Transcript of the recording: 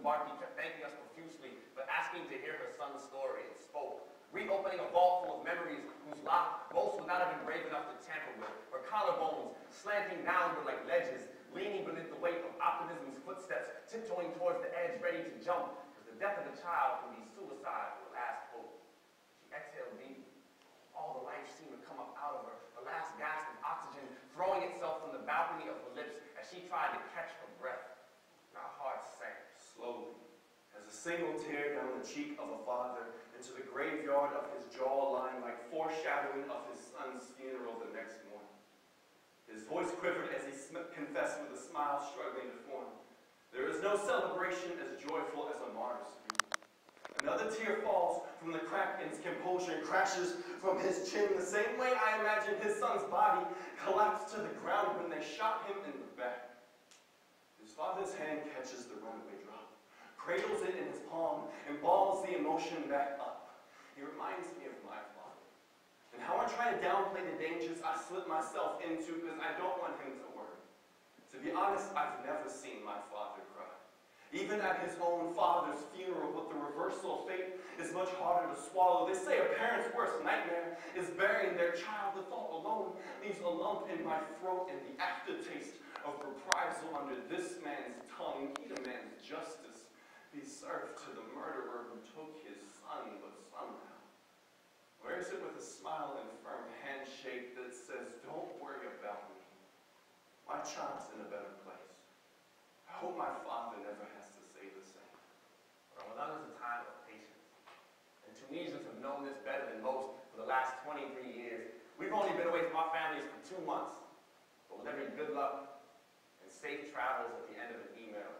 Barkley kept thanking us profusely for asking to hear her son's story and spoke, reopening a vault full of memories whose lock most would not have been brave enough to tamper with, her collarbones slanting downward like ledges, leaning beneath the weight of optimism's footsteps, tiptoeing towards the edge, ready to jump, because the death of a child can be suicide for the last hope. She exhaled deeply. All the life seemed to come up out of her, her last gasp of oxygen throwing itself from the balcony of her lips as she tried to catch her breath. And our hearts sank slowly as a single tear down the cheek of a father into the graveyard of his jawline, like foreshadowing of his son's funeral the next morning. His voice quivered as he confessed with a smile struggling to form. There is no celebration as joyful as a martyr's funeral. Another tear falls from the crack in his composure and crashes from his chin the same way I imagined his son's body collapsed to the ground when they shot him in the back. His father's hand catches the runaway drop, cradles it in his palm, and balls the emotion back up. He reminds me of my father, and how I try to downplay the dangers I slip myself into because I don't want him to worry. To be honest, I've never seen my father cry. Even at his own father's funeral, but the reversal of fate is much harder to swallow. They say a parent's worst nightmare is burying their child. The thought alone leaves a lump in my throat, and the aftertaste of reprisal under this man's tongue, he demands justice be served to the murderer who took his son, but somehow wears it with a smile and firm handshake that says, don't worry about me. My child's in a better place. I hope my father never has to say the same. Ramadan is a time of patience. And Tunisians have known this better than most for the last 23 years. We've only been away from our families for 2 months. But with every good luck and safe travels at the end of an email,